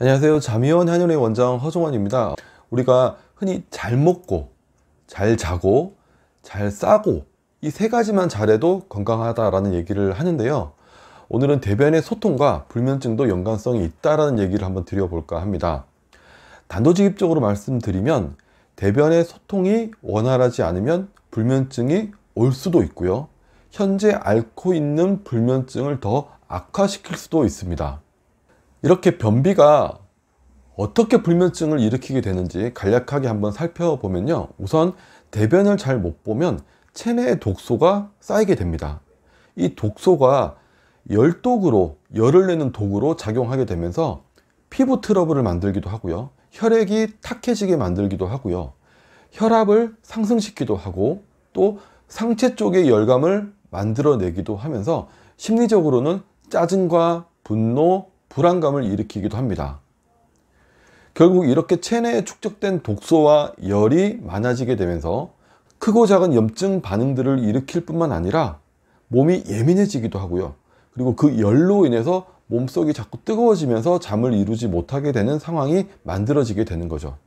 안녕하세요. 자미원 한의원의 원장 허종원입니다. 우리가 흔히 잘 먹고 잘 자고 잘 싸고 이 세 가지만 잘해도 건강하다라는 얘기를 하는데요, 오늘은 대변의 소통과 불면증도 연관성이 있다라는 얘기를 한번 드려볼까 합니다. 단도직입적으로 말씀드리면 대변의 소통이 원활하지 않으면 불면증이 올 수도 있고요, 현재 앓고 있는 불면증을 더 악화시킬 수도 있습니다. 이렇게 변비가 어떻게 불면증을 일으키게 되는지 간략하게 한번 살펴보면요, 우선 대변을 잘 못 보면 체내에 독소가 쌓이게 됩니다. 이 독소가 열독으로, 열을 내는 독으로 작용하게 되면서 피부 트러블을 만들기도 하고요, 혈액이 탁해지게 만들기도 하고요, 혈압을 상승시키기도 하고, 또 상체 쪽의 열감을 만들어내기도 하면서 심리적으로는 짜증과 분노, 불안감을 일으키기도 합니다. 결국 이렇게 체내에 축적된 독소와 열이 많아지게 되면서 크고 작은 염증 반응들을 일으킬 뿐만 아니라 몸이 예민해지기도 하고요, 그리고 그 열로 인해서 몸속이 자꾸 뜨거워지면서 잠을 이루지 못하게 되는 상황이 만들어지게 되는 거죠.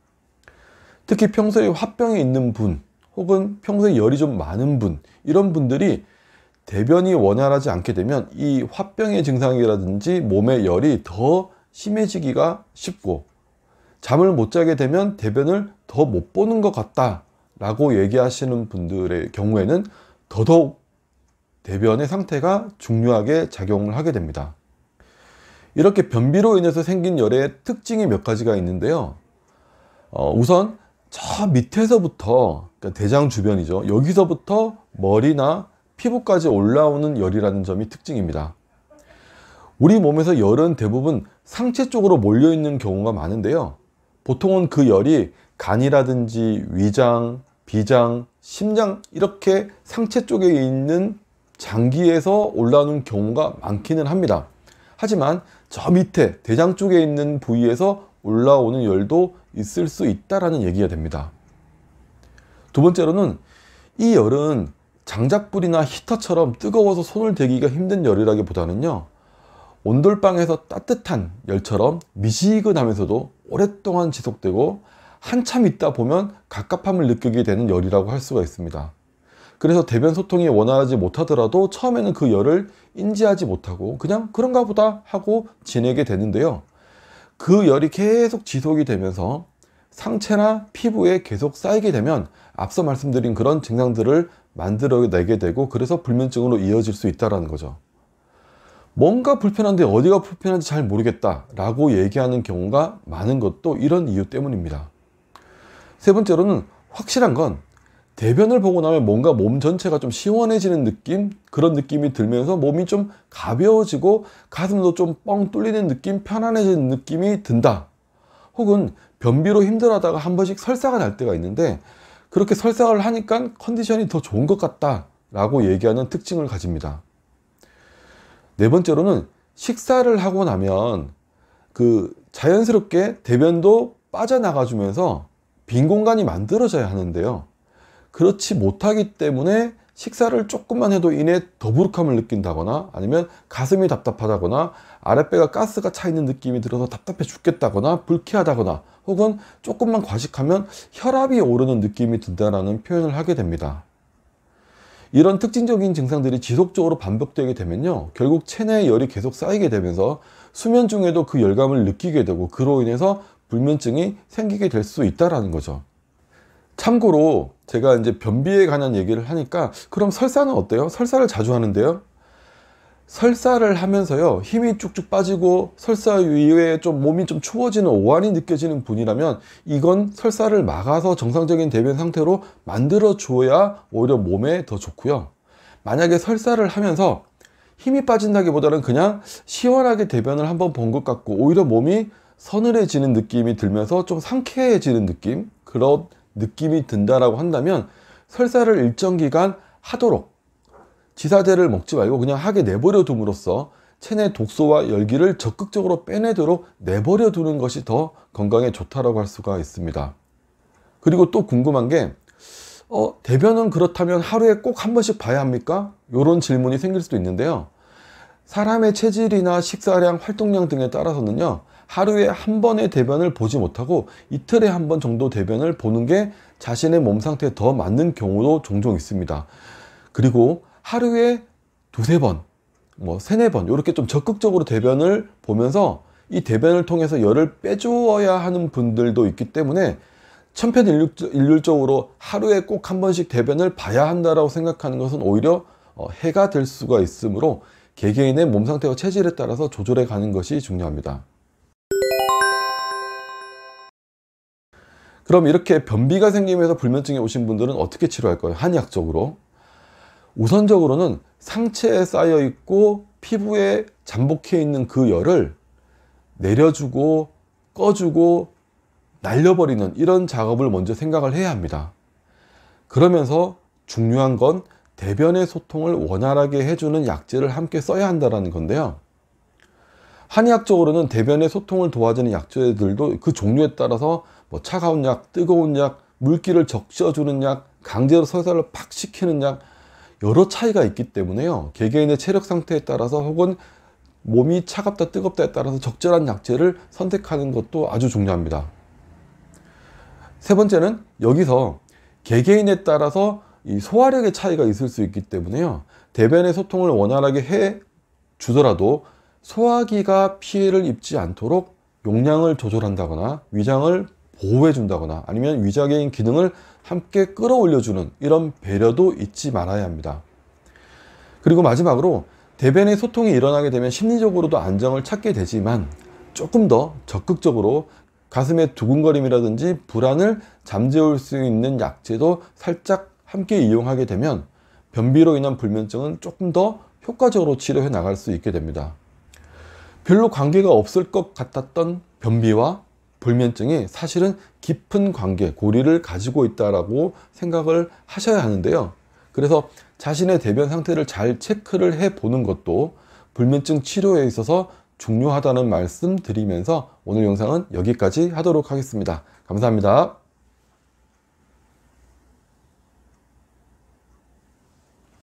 특히 평소에 화병이 있는 분, 혹은 평소에 열이 좀 많은 분, 이런 분들이 대변이 원활하지 않게 되면 이 화병의 증상이라든지 몸의 열이 더 심해지기가 쉽고, 잠을 못 자게 되면 대변을 더 못 보는 것 같다 라고 얘기하시는 분들의 경우에는 더더욱 대변의 상태가 중요하게 작용을 하게 됩니다. 이렇게 변비로 인해서 생긴 열의 특징이 몇 가지가 있는데요, 우선 저 밑에서부터, 그러니까 대장 주변이죠, 여기서부터 머리나 피부까지 올라오는 열이라는 점이 특징입니다. 우리 몸에서 열은 대부분 상체 쪽으로 몰려 있는 경우가 많은데요, 보통은 그 열이 간이라든지 위장, 비장, 심장, 이렇게 상체 쪽에 있는 장기에서 올라오는 경우가 많기는 합니다. 하지만 저 밑에 대장 쪽에 있는 부위에서 올라오는 열도 있을 수 있다라는 얘기가 됩니다. 두 번째로는 이 열은 장작불이나 히터처럼 뜨거워서 손을 대기가 힘든 열이라기보다는요, 온돌방에서 따뜻한 열처럼 미지근하면서도 오랫동안 지속되고 한참 있다 보면 갑갑함을 느끼게 되는 열이라고 할 수가 있습니다. 그래서 대변 소통이 원활하지 못하더라도 처음에는 그 열을 인지하지 못하고 그냥 그런가 보다 하고 지내게 되는데요, 그 열이 계속 지속이 되면서 상체나 피부에 계속 쌓이게 되면 앞서 말씀드린 그런 증상들을 만들어내게 되고, 그래서 불면증으로 이어질 수 있다는 거죠. 뭔가 불편한데 어디가 불편한지 잘 모르겠다 라고 얘기하는 경우가 많은 것도 이런 이유 때문입니다. 세 번째로는 확실한 건 대변을 보고 나면 뭔가 몸 전체가 좀 시원해지는 느낌, 그런 느낌이 들면서 몸이 좀 가벼워지고 가슴도 좀 뻥 뚫리는 느낌, 편안해지는 느낌이 든다. 혹은 변비로 힘들어하다가 한 번씩 설사가 날 때가 있는데 그렇게 설사를 하니까 컨디션이 더 좋은 것 같다 라고 얘기하는 특징을 가집니다. 네 번째로는 식사를 하고 나면 자연스럽게 대변도 빠져나가 주면서 빈 공간이 만들어져야 하는데요, 그렇지 못하기 때문에 식사를 조금만 해도 이내 더부룩함을 느낀다거나, 아니면 가슴이 답답하다거나 아랫배가 가스가 차 있는 느낌이 들어서 답답해 죽겠다거나 불쾌하다거나, 혹은 조금만 과식하면 혈압이 오르는 느낌이 든다는 표현을 하게 됩니다. 이런 특징적인 증상들이 지속적으로 반복되게 되면요, 결국 체내에 열이 계속 쌓이게 되면서 수면 중에도 그 열감을 느끼게 되고, 그로 인해서 불면증이 생기게 될 수 있다는 거죠. 참고로 제가 이제 변비에 관한 얘기를 하니까, 그럼 설사는 어때요? 설사를 자주 하는데요, 설사를 하면서요 힘이 쭉쭉 빠지고 설사 이후에 좀 몸이 좀 추워지는 오한이 느껴지는 분이라면 이건 설사를 막아서 정상적인 대변 상태로 만들어 줘야 오히려 몸에 더 좋고요, 만약에 설사를 하면서 힘이 빠진다기보다는 그냥 시원하게 대변을 한번 본 것 같고 오히려 몸이 서늘해지는 느낌이 들면서 좀 상쾌해지는 느낌, 그런 느낌이 든다라고 한다면 설사를 일정 기간 하도록, 지사제를 먹지 말고 그냥 하게 내버려 둠으로써 체내 독소와 열기를 적극적으로 빼내도록 내버려 두는 것이 더 건강에 좋다라고 할 수가 있습니다. 그리고 또 궁금한 게 대변은 그렇다면 하루에 꼭 한 번씩 봐야 합니까? 이런 질문이 생길 수도 있는데요, 사람의 체질이나 식사량, 활동량 등에 따라서는요, 하루에 한 번의 대변을 보지 못하고 이틀에 한 번 정도 대변을 보는 게 자신의 몸 상태에 더 맞는 경우도 종종 있습니다. 그리고 하루에 두세 번, 세네 번 이렇게 좀 적극적으로 대변을 보면서 이 대변을 통해서 열을 빼주어야 하는 분들도 있기 때문에 천편일률적으로 하루에 꼭 한 번씩 대변을 봐야 한다라고 생각하는 것은 오히려 해가 될 수가 있으므로 개개인의 몸 상태와 체질에 따라서 조절해 가는 것이 중요합니다. 그럼 이렇게 변비가 생기면서 불면증이 오신 분들은 어떻게 치료할까요? 한의학적으로. 우선적으로는 상체에 쌓여 있고 피부에 잠복해 있는 그 열을 내려주고 꺼주고 날려버리는 이런 작업을 먼저 생각을 해야 합니다. 그러면서 중요한 건 대변의 소통을 원활하게 해주는 약재를 함께 써야 한다는 건데요. 한의학적으로는 대변의 소통을 도와주는 약재들도 그 종류에 따라서 차가운 약, 뜨거운 약, 물기를 적셔주는 약, 강제로 설사를 팍 시키는 약, 여러 차이가 있기 때문에요. 개개인의 체력 상태에 따라서 혹은 몸이 차갑다 뜨겁다에 따라서 적절한 약재를 선택하는 것도 아주 중요합니다. 세 번째는 여기서 개개인에 따라서 이 소화력의 차이가 있을 수 있기 때문에요. 대변의 소통을 원활하게 해 주더라도 소화기가 피해를 입지 않도록 용량을 조절한다거나 위장을 보호해 준다거나 아니면 위장의 기능을 함께 끌어올려주는 이런 배려도 잊지 말아야 합니다. 그리고 마지막으로 대변의 소통이 일어나게 되면 심리적으로도 안정을 찾게 되지만 조금 더 적극적으로 가슴의 두근거림이라든지 불안을 잠재울 수 있는 약재도 살짝 함께 이용하게 되면 변비로 인한 불면증은 조금 더 효과적으로 치료해 나갈 수 있게 됩니다. 별로 관계가 없을 것 같았던 변비와 불면증이 사실은 깊은 관계, 고리를 가지고 있다라고 생각을 하셔야 하는데요. 그래서 자신의 대변 상태를 잘 체크를 해 보는 것도 불면증 치료에 있어서 중요하다는 말씀 드리면서 오늘 영상은 여기까지 하도록 하겠습니다. 감사합니다.